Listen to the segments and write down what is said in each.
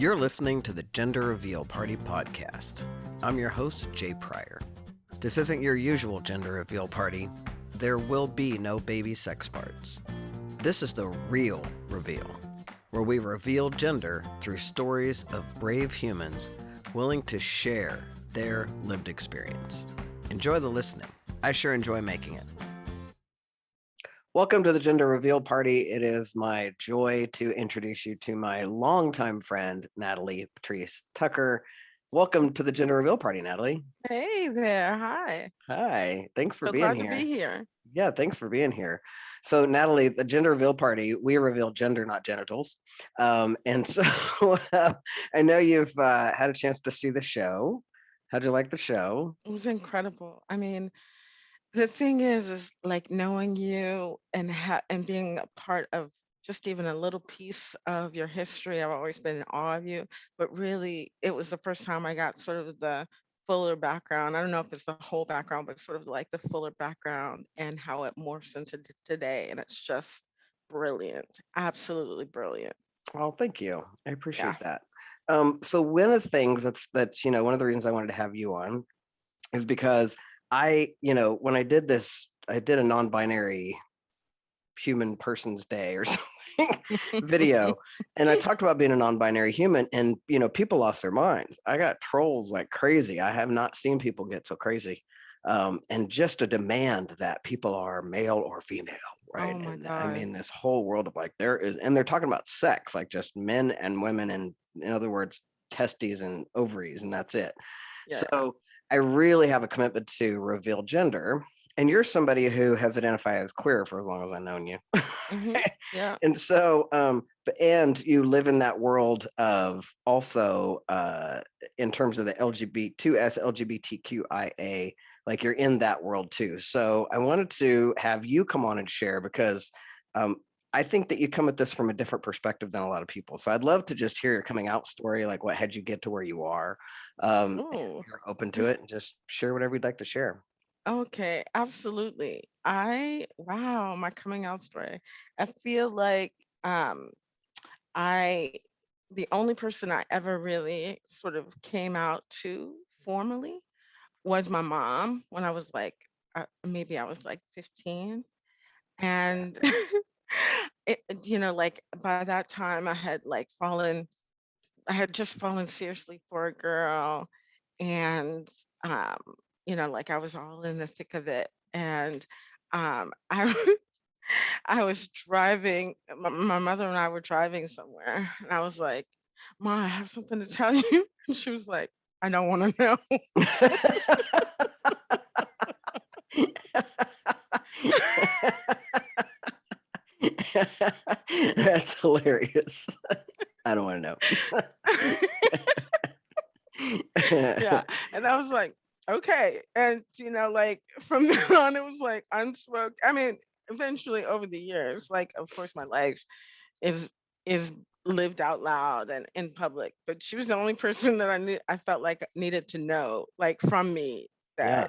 You're listening to the Gender Reveal Party podcast. I'm your host, Jay Pryor. This isn't your usual gender reveal party. There will be no baby sex parts. This is the real reveal, where we reveal gender through stories of brave humans willing to share their lived experience. Enjoy the listening. I sure enjoy making it. Welcome to the Gender Reveal Party. It is my joy to introduce you to my longtime friend, Natalie Patrice Tucker. Welcome to the Gender Reveal Party, Natalie. Hey there. Hi. Hi. Thanks for So being glad here. to be here. Yeah, thanks for being here. So, Natalie, the Gender Reveal Party, we reveal gender, not genitals. And so I know you've had a chance to see the show. How'd you like the show? It was incredible. I mean, the thing is like knowing you and and being a part of just even a little piece of your history. I've always been in awe of you, but really, it was the first time I got sort of the fuller background. I don't know if it's the whole background, but sort of like the fuller background and how it morphs into today. And it's just brilliant. Absolutely brilliant. Oh, thank you. I Yeah. appreciate that. So one of the things that's one of the reasons I wanted to have you on is because when I did this, I did a non-binary human person's day or something video, and I talked about being a non-binary human, and people lost their minds. I got trolls like crazy. I have not seen people get so crazy. And just a demand that people are male or female, right? Oh my And I God. mean, this whole world of like and they're talking about sex, like just men and women, and in other words, testes and ovaries, and that's it. Yeah. So I really have a commitment to reveal gender. And you're somebody who has identified as queer for as long as I've known you. Yeah. And so, and you live in that world of also, in terms of the LGBT2S LGBTQIA, like you're in that world too. So I wanted to have you come on and share because I think that you come at this from a different perspective than a lot of people. So I'd love to just hear your coming out story, like what had you get to where you are. If Oh. you're open to it, and just share whatever you'd like to share. Okay, absolutely. Wow, my coming out story. I feel like I the only person I ever really sort of came out to formally was my mom when I was like maybe I was like 15. And like by that time I had just fallen seriously for a girl, and um, like I was all in the thick of it. And I I was driving, my mother and I were driving somewhere, and I was like, "Mom, I have something to tell you." And she was like, "I don't want to know." That's hilarious. I don't want to know. Yeah. And I was like, okay. And like from then on, it was like unspoken. I mean, eventually over the years, like of course my life is is lived out loud and in public, but she was the only person that I felt like needed to know, like from me, Yeah,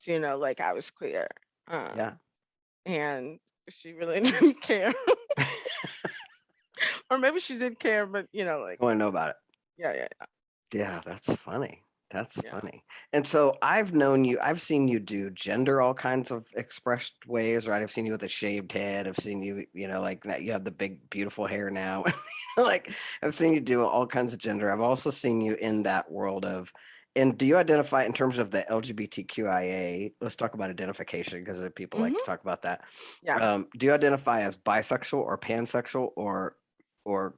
that like I was queer. yeah. And she really didn't care. Or maybe she did care, but like I want to know about it. yeah, yeah, Yeah, that's funny. That's yeah. funny. And so I've seen you do gender all kinds of expressed ways, right? I've seen you with a shaved head. I've seen you, like that you have the big, beautiful hair now. Like I've seen you do all kinds of gender. I've also seen you in that world of, and do you identify in terms of the LGBTQIA? Let's talk about identification because people like to Hmm. talk about that. Yeah. Do you identify as bisexual or pansexual or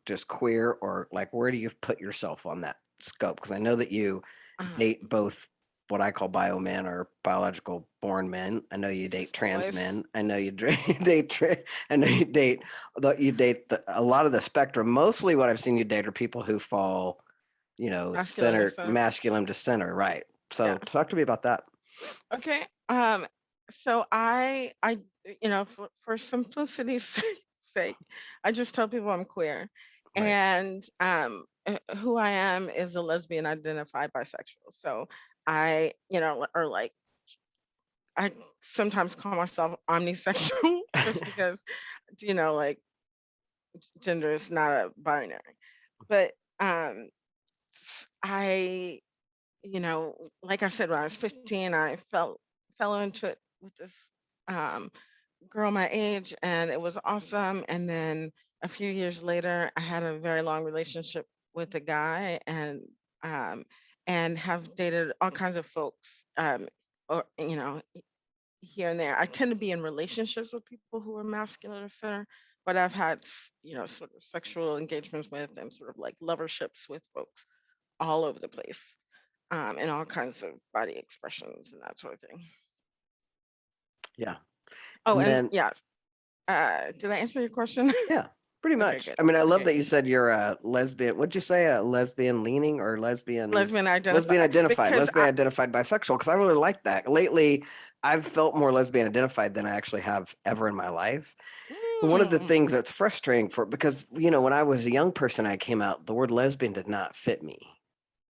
just queer, or like where do you put yourself on that scope? Because I know that you Uh, date both what I call bio men or biological born men. I know you date cis trans boys. men. I know you I know a lot of the spectrum. Mostly what I've seen you date are people who fall, Masculine center descent. masculine to center, right? So Yeah. talk to me about that. Okay. So for simplicity's sake, I just tell people I'm queer, Right. and who I am is a lesbian identified bisexual. So I, or like I sometimes call myself omnisexual just because, like gender is not a binary. But um, I, like I said, when I was 15, I fell into it with this um, girl my age, and it was awesome. And then a few years later, I had a very long relationship with a guy, um, and have dated all kinds of folks, or here and there. I tend to be in relationships with people who are masculine or center, but I've had, sort of sexual engagements with and sort of like loverships with folks all over the place, and all kinds of body expressions and that sort of thing. Yeah. Oh, And and then, yes, did I answer your question? yeah, pretty Okay, much. good. I mean, I love Okay, that you said you're a lesbian. What'd you say? A lesbian leaning or lesbian lesbian identify identified, because lesbian identified bisexual? Because I really like that. Lately, I've felt more lesbian identified than I actually have ever in my life. And one of the mm, things that's frustrating because, when I was a young person, I came out, the word lesbian did not fit me.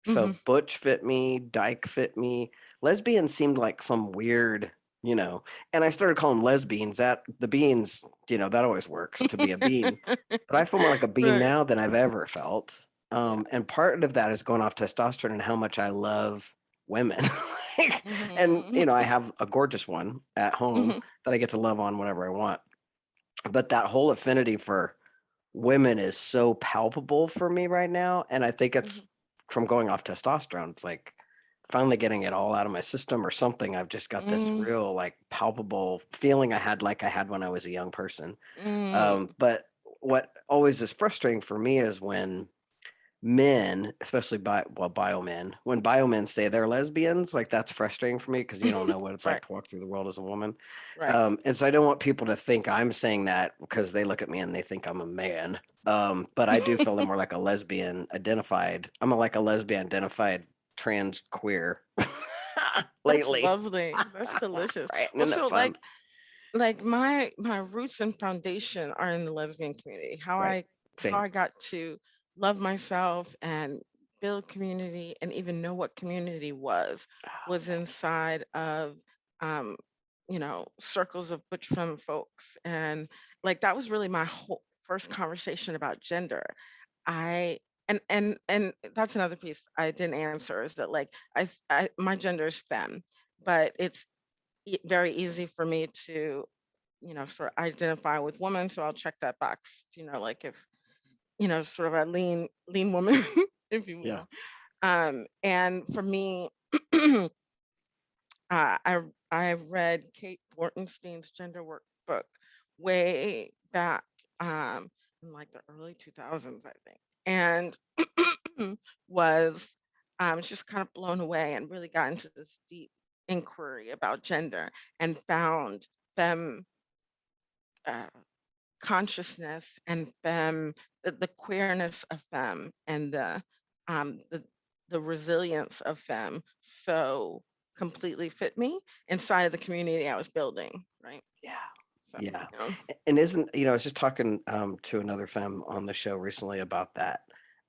hmm So butch fit me, dyke fit me. Lesbian seemed like some weird, you know, and I started calling lesbians that the beans, that always works to be a bean. But I feel more like a bean right, now than I've ever felt. yeah, And part of that is going off testosterone and how much I love women. And, hmm I have a gorgeous one at home hmm that I get to love on whatever I want. But that whole affinity for women is so palpable for me right now. And I think it's hmm from going off testosterone. It's like finally getting it all out of my system or something. I've just got this mm, real, like, palpable feeling like I had when I was a young person. mm, But what always is frustrating for me is when men, especially bio men, when bio men say they're lesbians, like that's frustrating for me because you don't know what it's like right, to walk through the world as a woman. right. And so I don't want people to think I'm saying that because they look at me and they think I'm a man. But I do feel I'm more like a lesbian identified. Like a lesbian identified trans queer That's lately. lovely. That's delicious. Right. Well, Isn't that so fun? like my roots and foundation are in the lesbian community. How Right. how Same. I got to love myself and build community and even know what community Oh, was same. inside of um circles of butch femme folks, and like that was really my whole first conversation about gender. I and that's another piece I didn't answer, is that like my gender is femme, but it's very easy for me to, sort of identify with woman. So I'll check that box, like if, sort of a lean woman, if you Yeah. will. And for me, uh, I I read Kate Bortenstein's gender workbook way back, in like the early 2000s, I think, and was just kind of blown away and really got into this deep inquiry about gender and found femme uh, consciousness and femme, the queerness of femme, and um, the the resilience of femme so completely fit me inside of the community I was building, right? Yeah. So, Yeah. you know. And isn't, I was just talking to another femme on the show recently about that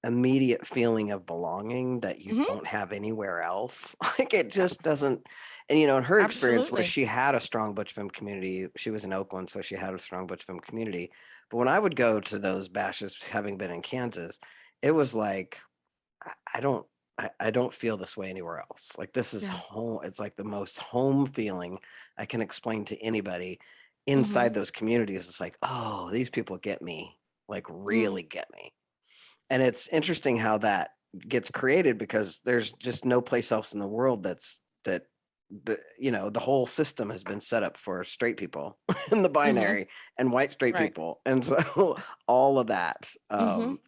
immediate feeling of belonging that you Mhm, don't have anywhere else. Like it just doesn't. And, in her experience where absolutely. she had a strong butch femme community, she was in Oakland, so she had a strong butch femme community. But when I would go to those bashes, having been in Kansas, it was like, I don't. I don't feel this way anywhere else. Like this is Yeah. home. It's like the most home feeling I can explain to anybody Mhm. inside those communities. It's like, oh, these people get me, like Mm, really get me. And it's interesting how that gets created because there's just no place else in the world the whole system has been set up for straight people in the mhm. binary and white straight Right. people. And so all of that Mhm.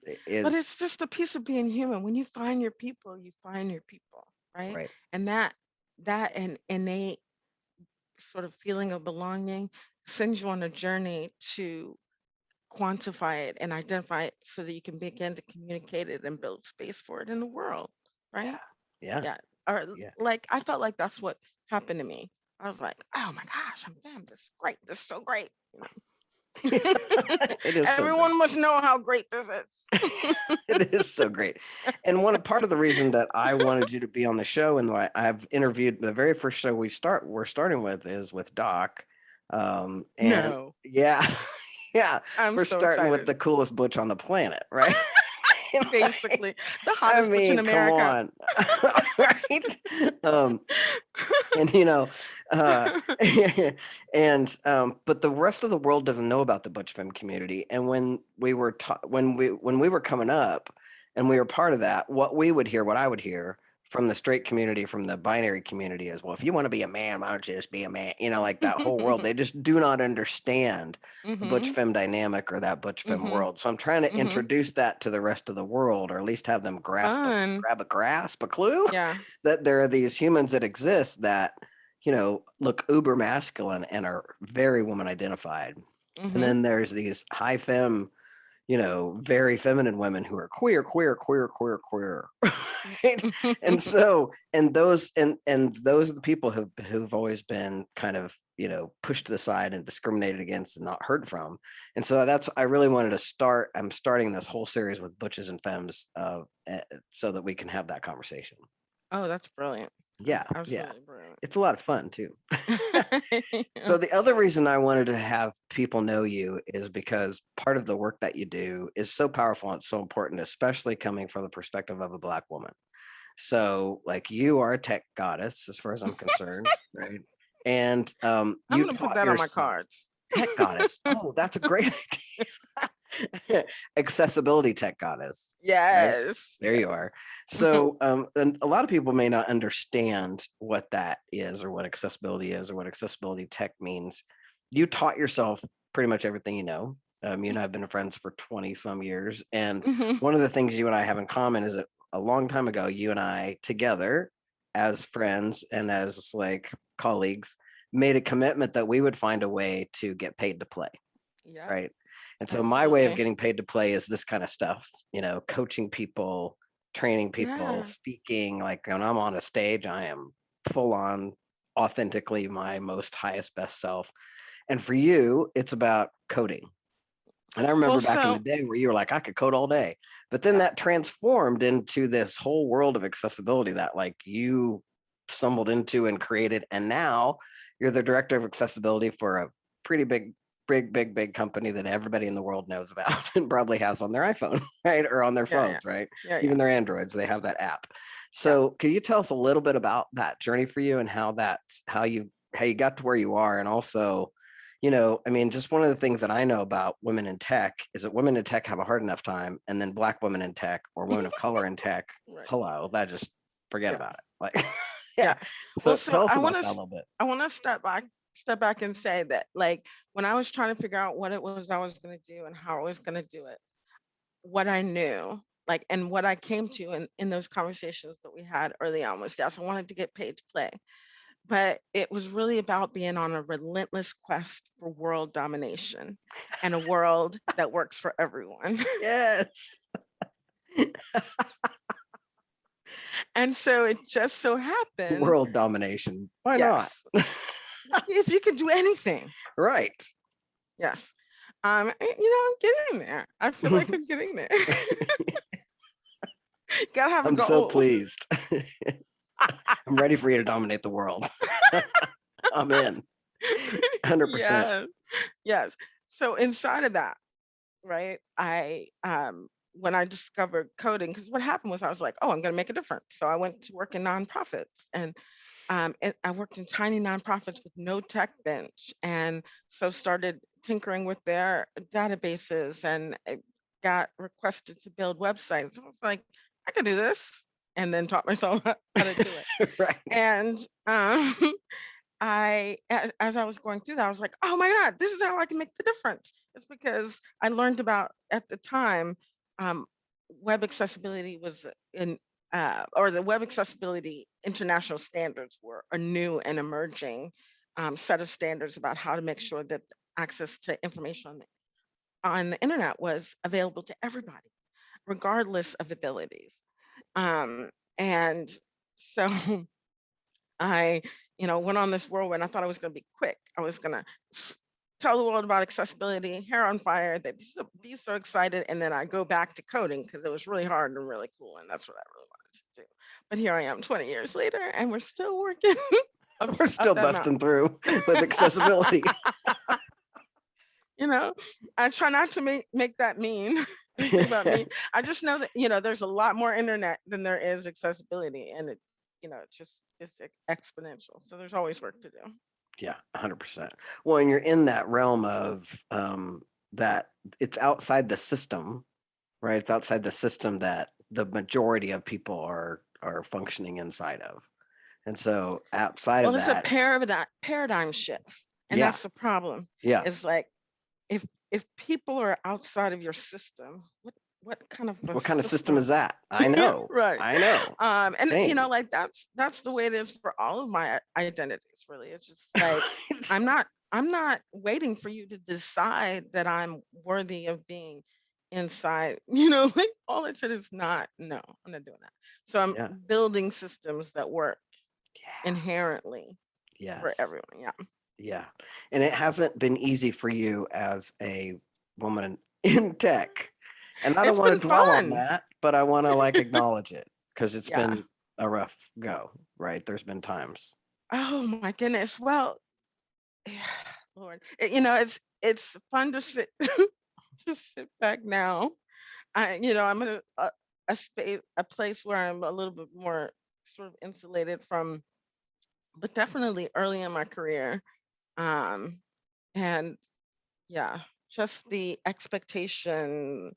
But is it's just a piece of being human. When you find your people, you find your people, right? right. And that an innate sort of feeling of belonging sends you on a journey to quantify it and identify it so that you can begin to communicate it and build space for it in the world, right? Yeah. Yeah. Yeah. Or Yeah. like I felt like that's what happened to me. I was like, oh my gosh, I'm fam. This is great. This is so great. It is so great. Everyone must know how great this is. It is so great. And one part of the reason that I wanted you to be on the show and why I've interviewed the very first show we're starting with is with Doc. And No, yeah, yeah, I'm we're so starting with excited. the coolest butch on the planet, right? basically the I hottest butch in mean, come America. on. Right? Um, and you know, uh, and but the rest of the world doesn't know about the butch femme community. And when we were when we were coming up and we were part of that, what I would hear from the straight community, from the binary community is, well, if you want to be a man, why don't you just be a man? Like that whole world. They just do not understand the butch Mhm. femme dynamic or that butch femme Mhm. world. So I'm trying to Mhm. introduce that to the rest of the world, or at least have them Fun. grasp a clue Yeah. that there are these humans that exist that, look uber masculine and are very woman identified. And Mhm. then there's these high femme, very feminine women who are queer, queer, queer, queer, queer. Right? And so, and those are the people who've always been kind of, pushed to the side and discriminated against and not heard from. And so I really wanted to I'm starting this whole series with butches and femmes, so that we can have that conversation. Oh, that's brilliant. Yeah, That's yeah. absolutely brilliant. It's a lot of fun too. So Yeah. the other reason I wanted to have people know you is because part of the work that you do is so powerful and it's so important, especially coming from the perspective of a Black woman. So, like, you are a tech goddess, as far as I'm concerned, right? And I'm you gonna put taught that on my yourself cards. tech goddess. Oh, that's a great idea. Accessibility tech goddess, right? Yes. There you Yes. are. So, and a lot of people may not understand what that is, or what accessibility is, or what accessibility tech means. You taught yourself pretty much everything you know. You and I have been friends for 20 some years. And Mhm. one of the things you and I have in common is that a long time ago, you and I together as friends and as like colleagues made a commitment that we would find a way to get paid to play. Yep. Right. And so my way of Absolutely. getting paid to play is this kind of stuff, coaching people, training people, Yeah. speaking. Like when I'm on a stage, I am full on, authentically my most highest best self. And for you, it's about coding. And I Well, remember back in the so day where you were like, I could code all day. But then yeah. that transformed into this whole world of accessibility that like you stumbled into and created. And now you're the director of accessibility for a pretty big company that everybody in the world knows about and probably has on their iPhone, right? Or on their Yeah. Yeah. phones, right? Yeah. Yeah. Even their Androids, they have that app. Yeah. So can you tell us a little bit about that journey for you and how you got to where you are? And also, I mean, just one of the things that I know about women in tech is that women in tech have a hard enough time, and then Black women in tech or women of color in tech, Right. hello, that just forget Yeah. about it. Like, yeah. Yes. Well, So so tell us I want about to that a little bit. I want to step back and say that, like, when I was trying to figure out what it was I was going to do and how I was going to do it, what I knew, like, and what I came to in those conversations that we had early on was, yes, I wanted to get paid to play, but it was really about being on a relentless quest for world domination and a world that works for everyone. Yes. And so it just so happened, World domination. Why not? yes, if you could do anything, Right. yes. I'm getting there. I feel like I'm getting there. Gotta have a I'm so goal. pleased. I'm ready for you to dominate the world. I'm in 100%. Yes, yes. So inside of that, right? When I discovered coding, because what happened was I was like, oh, I'm going to make a difference. So I went to work in nonprofits, and I worked in tiny nonprofits with no tech bench, and so started tinkering with their databases, and I got requested to build websites. I was like, I could do this, and then taught myself how to do it. Right. And as I was going through that, I was like, oh my God, this is how I can make the difference. It's because I learned about at the time, um, web accessibility was or the web accessibility international standards were a new and emerging set of standards about how to make sure that access to information on the internet was available to everybody, regardless of abilities. Um, and so I, went on this whirlwind. I thought I was going to be quick. I was going to tell the world about accessibility, hair on fire. They'd be so excited. And then I go back to coding because it was really hard and really cool. And that's what I really wanted to do. But here I am 20 years later, and we're still working We're up still that mountain. busting through with accessibility. You know, I try not to make that mean. anything about me. I just know that, there's a lot more internet than there is accessibility, and it's just it's exponential. So there's always work to do. Yeah, 100%. Well, and you're in that realm of that it's outside the system, right? It's outside the system that the majority of people are functioning inside of. And so outside of Well, it's a that, paradigm shift, and yeah, that's the problem. yeah. It's like if people are outside of your system, what kind of a What kind of system is system? that? I know. Right. I know. And Same. like that's the way it is for all of my identities, really. It's just like I'm not waiting for you to decide that I'm worthy of being inside, like all that shit is not, no, I'm not doing that. So I'm Yeah. building systems that work Yeah. inherently for Yes. everyone. Yeah. Yeah. And it hasn't been easy for you as a woman in tech. And I don't It's want been to dwell on fun. that, but I want to like acknowledge it because it's Yeah. been a rough go, right? There's been times. Oh my goodness. Well, Lord, it's fun to sit to sit back now. I'm in a space, a place where I'm a little bit more sort of insulated from, but definitely early in my career. Um, and yeah, just the expectation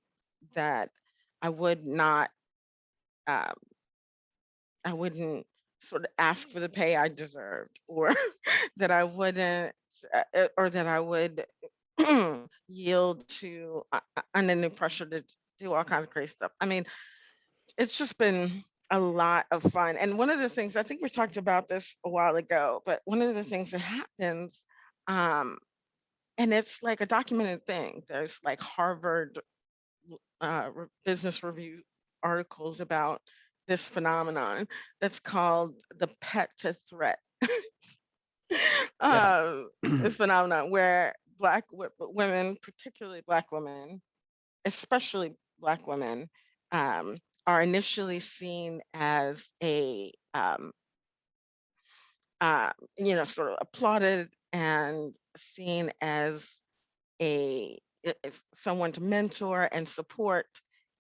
that I would not, um, I wouldn't sort of ask for the pay I deserved, or that I wouldn't, or that I would yield to under pressure to do all kinds of crazy stuff. I mean, it's just been a lot of fun. And one of the things, I think we talked about this a while ago, but one of the things that happens, um, and it's like a documented thing. There's like Harvard Business Review articles about this phenomenon that's called the pet to threat Yeah. uh, phenomenon, where women, particularly Black women, especially Black women, um, are initially seen as sort of applauded and seen as as someone to mentor and support.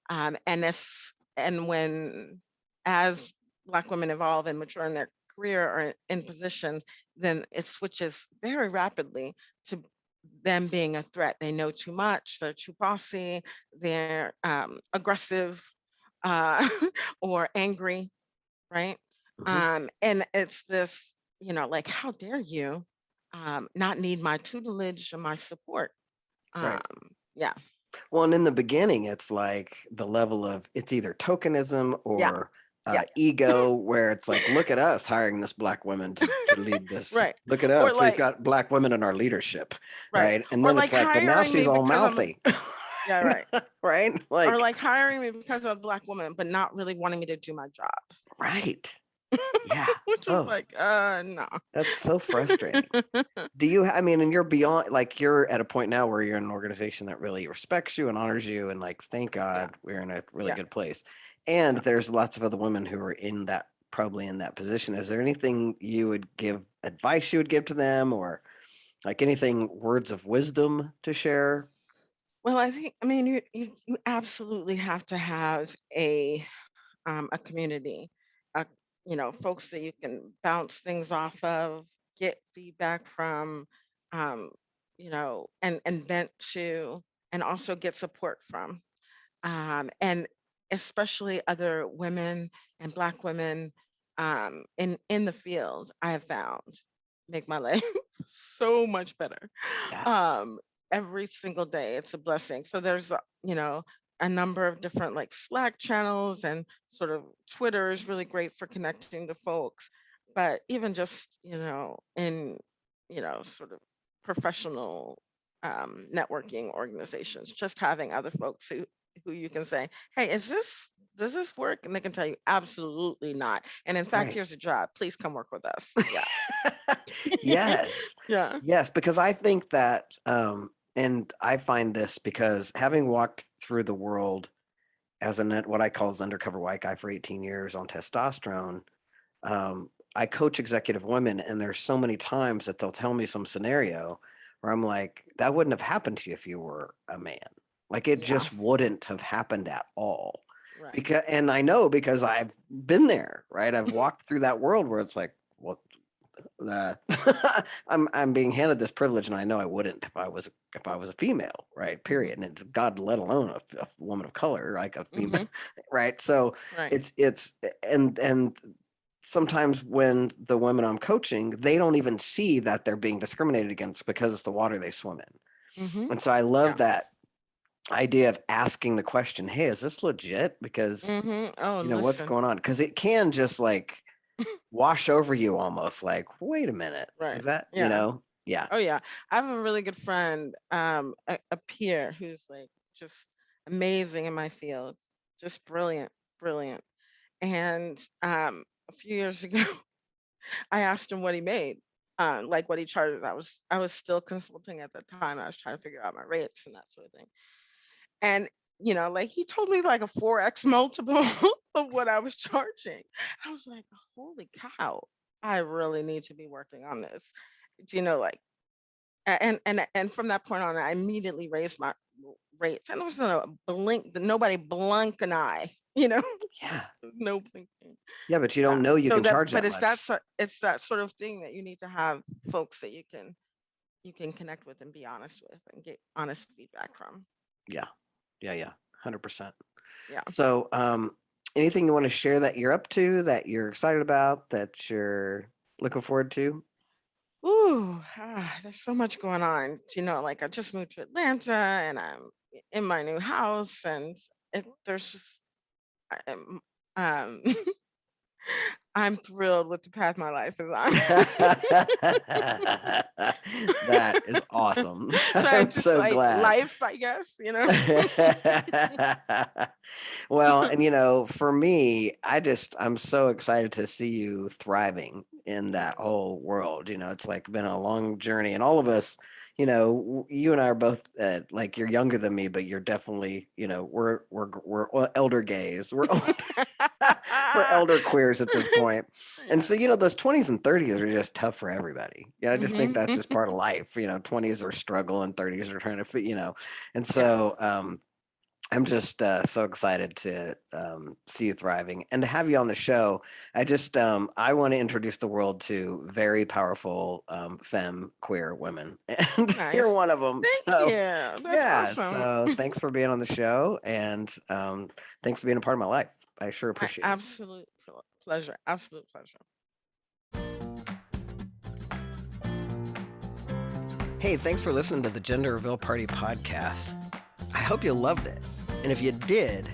And when as Black women evolve and mature in their career or in positions, then it switches very rapidly to them being a threat. They know too much, they're too bossy, they're aggressive, uh, or angry, right? Mhm. And it's this, like, how dare you not need my tutelage or my support? Um, Right. yeah, Well, and in the beginning, it's like the level of it's either tokenism yeah, or yeah, ego, where it's like, look at us hiring this Black woman to lead this. right. Look at Or us. We've like, got Black women in our leadership, right. right? And Or then like it's like, but now hiring she's me all because mouthy, yeah, right. right? Or Like, like hiring me because I'm a Black woman, but not really wanting me to do my job, right. Yeah. which is Oh, like, no. that's so frustrating. Do you, I mean, and you're beyond, like, you're at a point now where you're in an organization that really respects you and honors you. And, like, thank Yeah, God we're in a really yeah, good place. And yeah. there's lots of other women who are in that, probably in that position. Is there anything you would give, advice you would give to them, or like anything, words of wisdom to share? Well, I mean, you absolutely have to have a community, uh, folks that you can bounce things off of, get feedback from, um, and vent to, and also get support from, and especially other women and Black women in the field. I have found make my life so much better. Yeah. Um, every single day, it's a blessing. So there's a number of different like Slack channels, and sort of Twitter is really great for connecting to folks. But even just in sort of professional networking organizations, just having other folks who you can say, hey, does this work? And they can tell you absolutely not. And in fact, Right. here's a job. Please come work with us. Yeah. Yes. Yeah. Yes, because I think that, and I find this because having walked through the world as what I call as undercover white guy for 18 years on testosterone, I coach executive women, and there's so many times that they'll tell me some scenario where I'm like, that wouldn't have happened to you if you were a man. Like it Yeah. just wouldn't have happened at all. Right. And I know because I've been there, right? I've walked through that world where it's like, what the I'm being handed this privilege, and I know I wouldn't if I was a female, right? Hmm. Period. And God, let alone a woman of color, like a female, Hmm. right? So Right. it's and sometimes when the women I'm coaching, they don't even see that they're being discriminated against because it's the water they swim in. Hmm. And so I love Yeah. that idea of asking the question, hey, is this legit? Because Hmm. Oh, what's listen. going on? Because it can just like wash over you almost like, wait a minute, Right. is that, Yeah. yeah. Oh yeah. I have a really good friend, a peer who's like just amazing in my field, just brilliant, brilliant. And a few years ago, I asked him what he made, like what he charged. I was still consulting at the time. I was trying to figure out my rates and that sort of thing. And like he told me like a 4x multiple of what I was charging. I was like, holy cow, I really need to be working on this. Like and from that point on, I immediately raised my rates, and there was a blink, nobody blunk an eye, Yeah. no blinking. Yeah, but you Yeah. don't know you So can that, charge but that much. it's that sort of thing that you need to have folks that you can connect with and be honest with and get honest feedback from. Yeah. Yeah. 100%. Yeah. So anything you want to share that you're up to, that you're excited about, that you're looking forward to? Ooh, there's so much going on. Like I just moved to Atlanta and I'm in my new house, and there's just I'm, um, I'm thrilled with the path my life is on. That is awesome. So I I'm just so like glad. life, I guess. Well, and for me, I'm so excited to see you thriving in that Mm, whole world. It's like been a long journey, and all of us, you and I are both like you're younger than me, but you're definitely, we're elder gays. We're elder queers at this point. And yeah. so, those 20s and 30s are just tough for everybody. Yeah, I just think Hmm. that's just part of life. 20s are struggle and 30s are trying to fit, And Yeah. so I'm just so excited to see you thriving and to have you on the show. I want to introduce the world to very powerful femme queer women, and you're Nice. one of them. Thank you. So That's yeah, awesome. so thanks for being on the show, and thanks for being a part of my life. I sure My appreciate it. absolute pleasure. Absolute pleasure. Hey, thanks for listening to the Gender Reveal Party podcast. I hope you loved it. And if you did,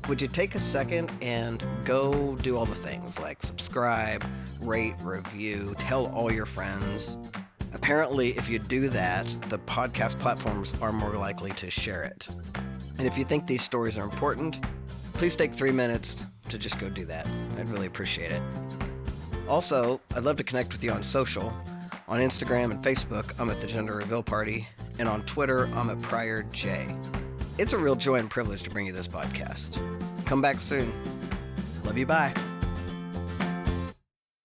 would you take a second and go do all the things like subscribe, rate, review, tell all your friends? Apparently, if you do that, the podcast platforms are more likely to share it. And if you think these stories are important, please take 3 minutes to just go do that. I'd really appreciate it. Also, I'd love to connect with you on social. On Instagram and Facebook, I'm at the Gender Reveal Party, and on Twitter, I'm at Pryor J. It's a real joy and privilege to bring you this podcast. Come back soon. Love you, bye.